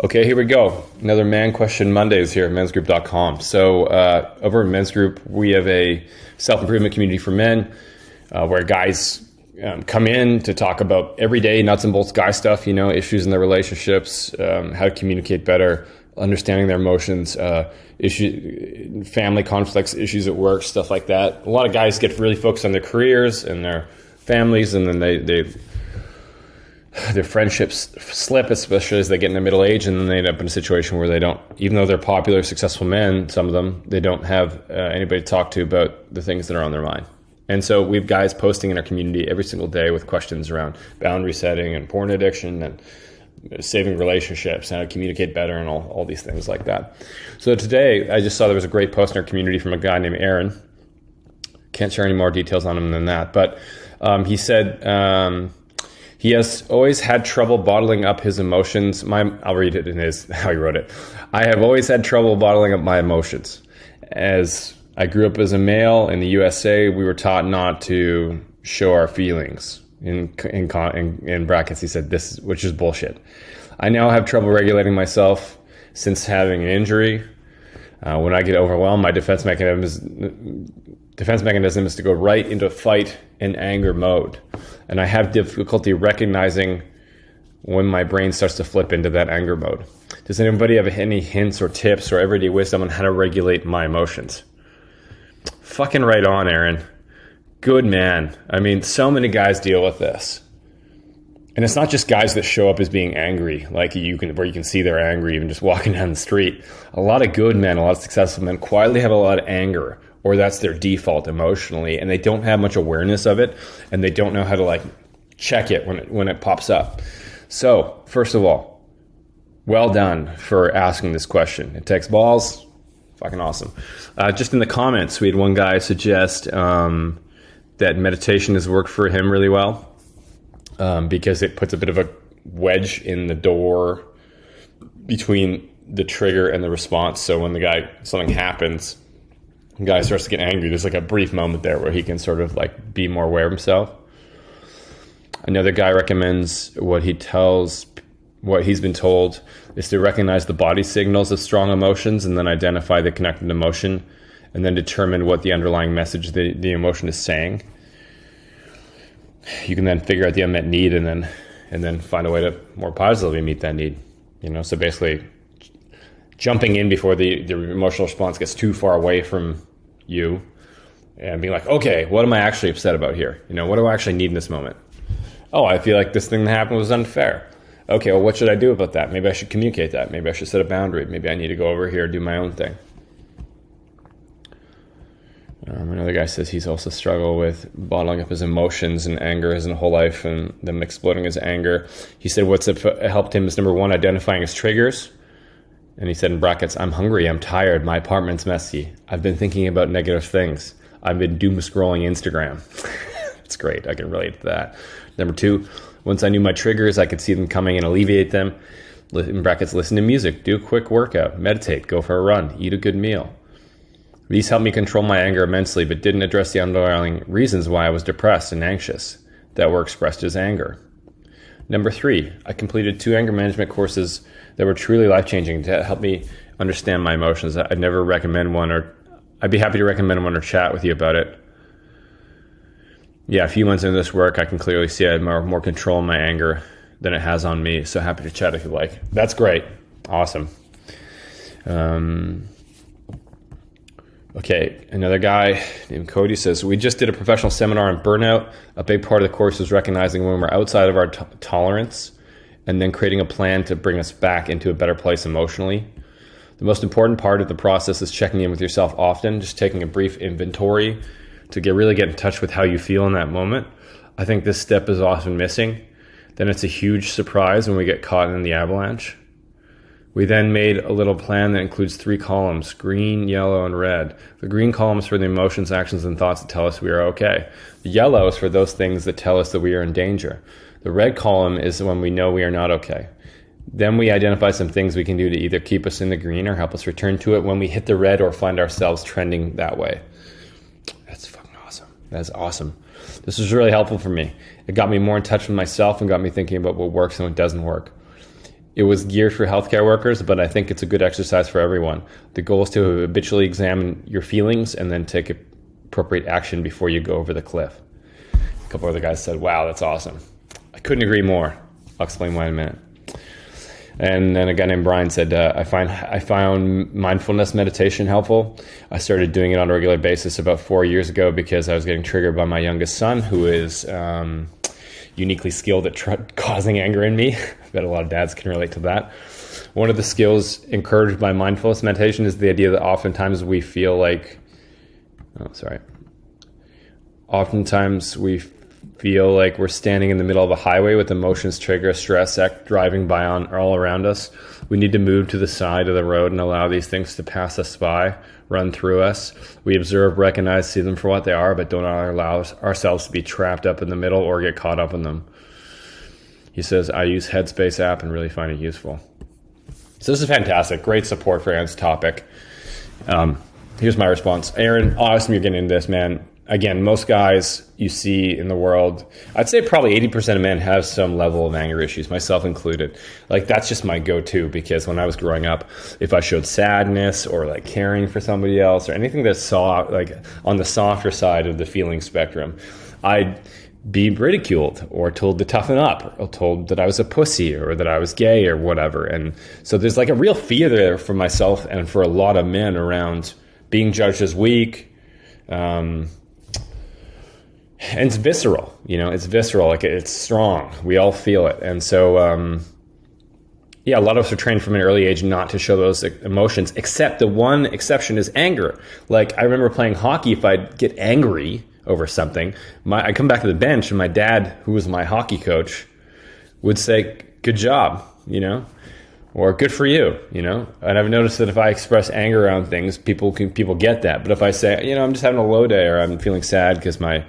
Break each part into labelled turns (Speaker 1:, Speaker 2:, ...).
Speaker 1: Okay, here we go. Another Man Question Mondays here at mensgroup.com. So over at Men's Group, we have a self-improvement community for men where guys come in to talk about everyday nuts and bolts guy stuff, issues in their relationships, how to communicate better, understanding their emotions, family conflicts, issues at work, stuff like that. A lot of guys get really focused on their careers and their families, and then their friendships slip, especially as they get in the middle age, and then they end up in a situation where they don't, even though they're popular, successful men, some of them, they don't have anybody to talk to about the things that are on their mind. And so we have guys posting in our community every single day with questions around boundary setting and porn addiction and saving relationships, how to communicate better, and all these things like that. So today, I just saw there was a great post in our community from a guy named Aaron. Can't share any more details on him than that, but he said, he has always had trouble bottling up his emotions. I'll read it in how he wrote it. I have always had trouble bottling up my emotions. As I grew up as a male in the USA, we were taught not to show our feelings. In brackets, he said this, which is bullshit. I now have trouble regulating myself since having an injury. When I get overwhelmed, my defense mechanism is to go right into fight and anger mode. And I have difficulty recognizing when my brain starts to flip into that anger mode. Does anybody have any hints or tips or everyday wisdom on how to regulate my emotions? Fucking right on, Aaron. Good man. I mean, so many guys deal with this. And it's not just guys that show up as being angry, where you can see they're angry even just walking down the street. A lot of good men, a lot of successful men quietly have a lot of anger, or that's their default emotionally, and they don't have much awareness of it, and they don't know how to check it when it pops up. So, first of all, well done for asking this question. It takes balls. Fucking awesome. Just in the comments, we had one guy suggest that meditation has worked for him really well because it puts a bit of a wedge in the door between the trigger and the response. So when something happens, the guy starts to get angry, there's a brief moment there where he can sort of be more aware of himself. Another guy recommends what he's been told is to recognize the body signals of strong emotions and then identify the connected emotion and then determine what the underlying message the emotion is saying. You can then figure out the unmet need and then find a way to more positively meet that need. So basically jumping in before the emotional response gets too far away from you and being okay, what am I actually upset about here? What do I actually need in this moment? Oh, I feel like this thing that happened was unfair. Okay, well, what should I do about that? Maybe I should communicate that. Maybe I should set a boundary. Maybe I need to go over here and do my own thing. Another guy says he's also struggled with bottling up his emotions and anger his whole life and them exploding his anger. He said what's helped him is, number one, identifying his triggers. And he said in brackets, I'm hungry, I'm tired, my apartment's messy. I've been thinking about negative things. I've been doom scrolling Instagram. It's great, I can relate to that. Number two, once I knew my triggers, I could see them coming and alleviate them. In brackets, listen to music, do a quick workout, meditate, go for a run, eat a good meal. These helped me control my anger immensely, but didn't address the underlying reasons why I was depressed and anxious that were expressed as anger. Number three, I completed 2 anger management courses that were truly life-changing to help me understand my emotions. I'd never recommend one, or I'd be happy to recommend one or chat with you about it. Yeah, a few months into this work, I can clearly see I had more control in my anger than it has on me. So happy to chat if you like. That's great. Awesome. Okay, another guy named Cody says, we just did a professional seminar on burnout. A big part of the course was recognizing when we're outside of our tolerance and then creating a plan to bring us back into a better place emotionally. The most important part of the process is checking in with yourself often, just taking a brief inventory to really get in touch with how you feel in that moment. I think this step is often missing. Then it's a huge surprise when we get caught in the avalanche. We then made a little plan that includes 3 columns, green, yellow, and red. The green column is for the emotions, actions, and thoughts that tell us we are okay. The yellow is for those things that tell us that we are in danger. The red column is when we know we are not okay. Then we identify some things we can do to either keep us in the green or help us return to it when we hit the red or find ourselves trending that way. That's fucking awesome. That's awesome. This was really helpful for me. It got me more in touch with myself and got me thinking about what works and what doesn't work. It was geared for healthcare workers, but I think it's a good exercise for everyone. The goal is to habitually examine your feelings and then take appropriate action before you go over the cliff. A couple other guys said, wow, that's awesome. I couldn't agree more. I'll explain why in a minute. And then a guy named Brian said, I found mindfulness meditation helpful. I started doing it on a regular basis about 4 years ago because I was getting triggered by my youngest son, who is uniquely skilled at causing anger in me. I bet a lot of dads can relate to that. One of the skills encouraged by mindfulness meditation is the idea that oftentimes we feel like, we're standing in the middle of a highway with emotions, trigger, stress, driving by all around us. We need to move to the side of the road and allow these things to pass us by, run through us. We observe, recognize, see them for what they are, but don't allow ourselves to be trapped up in the middle or get caught up in them. He says, I use Headspace app and really find it useful. So this is fantastic. Great support for Aaron's topic. Here's my response. Aaron, awesome you're getting into this, man. Again, most guys you see in the world, I'd say probably 80% of men have some level of anger issues, myself included. Like, that's just my go-to, because when I was growing up, if I showed sadness or like caring for somebody else or anything that's like on the softer side of the feeling spectrum, I'd be ridiculed or told to toughen up or told that I was a pussy or that I was gay or whatever. And so there's like a real fear there for myself and for a lot of men around being judged as weak. And it's visceral, it's visceral, like it's strong. We all feel it. And so, a lot of us are trained from an early age not to show those emotions, except the one exception is anger. Like, I remember playing hockey. If I'd get angry over something, I come back to the bench and my dad, who was my hockey coach, would say, good job, or good for you, And I've noticed that if I express anger around things, people get that. But if I say, I'm just having a low day, or I'm feeling sad because my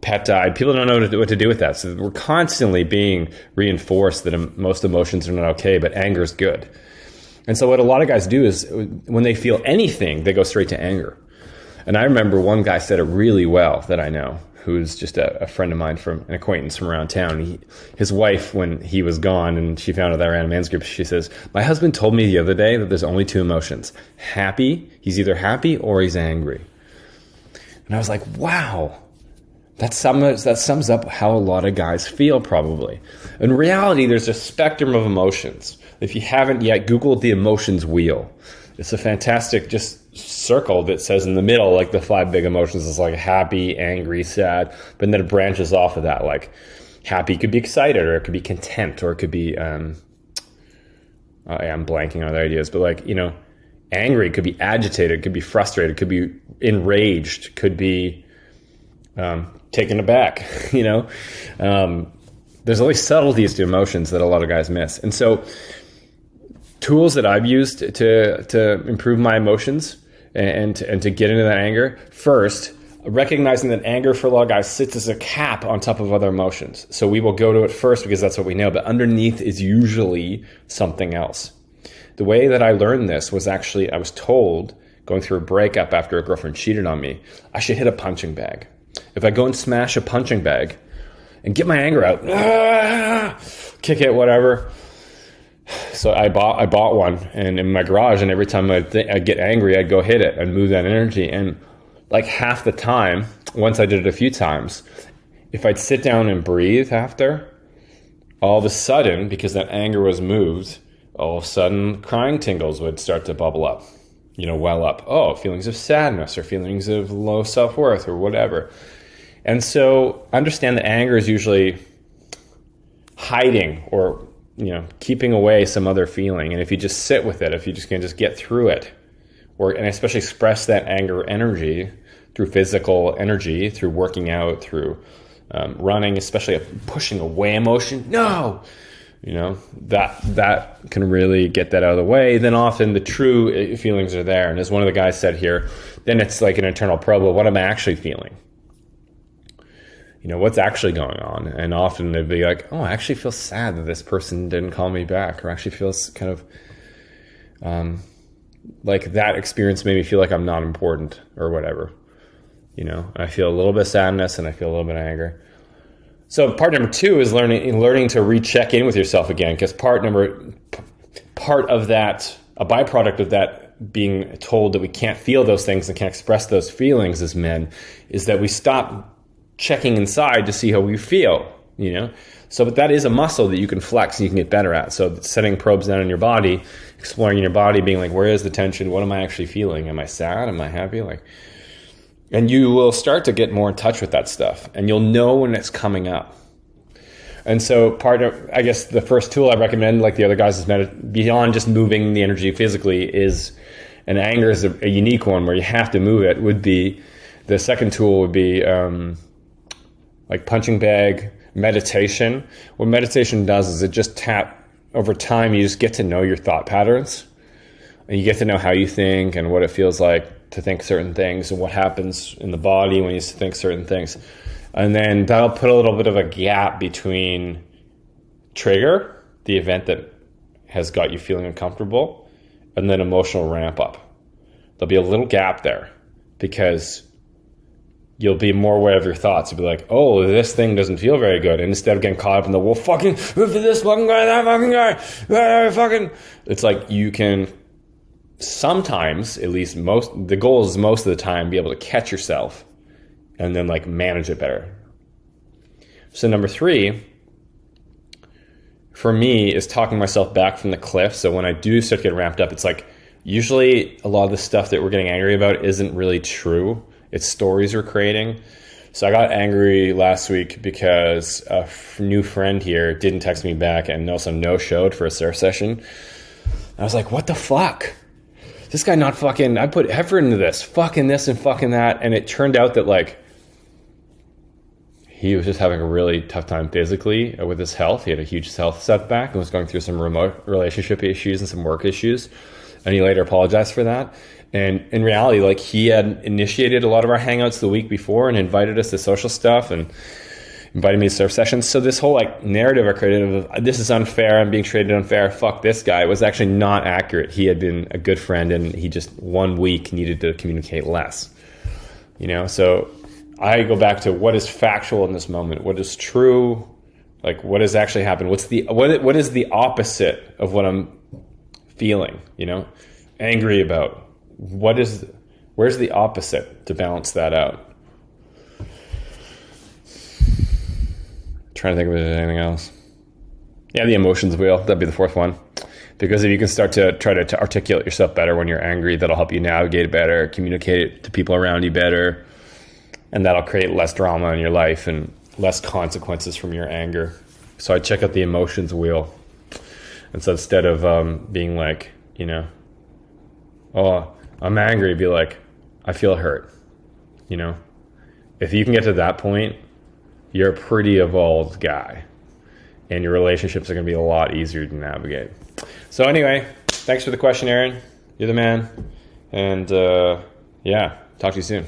Speaker 1: pet died, people don't know what to do with that. So we're constantly being reinforced that most emotions are not okay, but anger is good. And so what a lot of guys do is when they feel anything, they go straight to anger. And I remember one guy said it really well that I know, who's just a friend of mine, from an acquaintance from around town. His wife, when he was gone and she found out that I ran a men's group, she says, my husband told me the other day that there's only two emotions. Happy, he's either happy or he's angry. And I was like, wow. That sums up how a lot of guys feel, probably. In reality, there's a spectrum of emotions. If you haven't yet, Google the emotions wheel. It's a fantastic just circle that says in the middle, like the 5 big emotions is like happy, angry, sad, but then it branches off of that. Like happy could be excited, or it could be content, or it could be, I'm blanking on other ideas, but like, angry could be agitated, could be frustrated, could be enraged, could be taken aback, there's always subtleties to emotions that a lot of guys miss. And so tools that I've used to improve my emotions and to get into that anger, first, recognizing that anger for a lot of guys sits as a cap on top of other emotions. So we will go to it first because that's what we know, but underneath is usually something else. The way that I learned this was actually, I was told, going through a breakup after a girlfriend cheated on me, I should hit a punching bag. If I go and smash a punching bag and get my anger out, kick it, whatever. So I bought one, and in my garage, and every time I'd get angry, I'd go hit it and move that energy. And like half the time, once I did it a few times, if I'd sit down and breathe after, all of a sudden, because that anger was moved, all of a sudden crying tingles would start to bubble up. Well up. Oh, feelings of sadness or feelings of low self-worth or whatever. And so understand that anger is usually hiding or, keeping away some other feeling. And if you just sit with it, if you just can just get through it, and especially express that anger energy through physical energy, through working out, through running, especially pushing away emotion. No! That can really get that out of the way. Then often the true feelings are there. And as one of the guys said here, then it's like an internal probe. Well, what am I actually feeling? What's actually going on? And often they'd be like, oh, I actually feel sad that this person didn't call me back, or actually feels kind of like that experience made me feel like I'm not important or whatever. I feel a little bit of sadness and I feel a little bit of anger. So part number 2 is learning to recheck in with yourself again, because part of that, a byproduct of that being told that we can't feel those things and can't express those feelings as men, is that we stop checking inside to see how we feel, you know? So but that is a muscle that you can flex and you can get better at. So setting probes down in your body, exploring in your body, being like, where is the tension? What am I actually feeling? Am I sad? Am I happy? And you will start to get more in touch with that stuff, and you'll know when it's coming up. And so I guess the first tool I recommend, like the other guys, is beyond just moving the energy physically, is, and anger is a unique one where you have to move it, would be, the second tool would be like punching bag meditation. What meditation does is it just over time, you just get to know your thought patterns, and you get to know how you think and what it feels like to think certain things and what happens in the body when you think certain things. And then that'll put a little bit of a gap between trigger, the event that has got you feeling uncomfortable, and then emotional ramp up. There'll be a little gap there because you'll be more aware of your thoughts. You'll be like, oh, this thing doesn't feel very good. And instead of getting caught up in the, well, fucking, this fucking guy, that fucking guy, fucking, it's like you can sometimes, at least the goal is most of the time, be able to catch yourself and then like manage it better. So number 3, for me, is talking myself back from the cliff. So when I do start to get ramped up, it's like, usually a lot of the stuff that we're getting angry about isn't really true. It's stories we're creating. So I got angry last week because a new friend here didn't text me back and also no-showed for a surf session. I was like, what the fuck? This guy not fucking, I put effort into this, fucking this and fucking that. And it turned out that like, he was just having a really tough time physically with his health. He had a huge health setback and was going through some remote relationship issues and some work issues. And he later apologized for that. And in reality, like, he had initiated a lot of our hangouts the week before and invited us to social stuff and invited me to surf sessions. So this whole like narrative I created of this is unfair, I'm being treated unfair, fuck this guy, was actually not accurate. He had been a good friend and he just 1 week needed to communicate less. You know, so I go back to what is factual in this moment, what is true, like what has actually happened, what is the opposite of what I'm feeling, you know, angry about. Where's the opposite to balance that out? Trying to think of anything else. Yeah, the emotions wheel, that'd be the 4th one. Because if you can start to try to articulate yourself better when you're angry, that'll help you navigate it better, communicate it to people around you better, and that'll create less drama in your life and less consequences from your anger. So I check out the emotions wheel. And so instead of being like, you know, oh, I'm angry, be like, I feel hurt. You know, if you can get to that point, you're a pretty evolved guy, and your relationships are going to be a lot easier to navigate. So anyway, thanks for the question, Aaron. You're the man. And yeah, talk to you soon.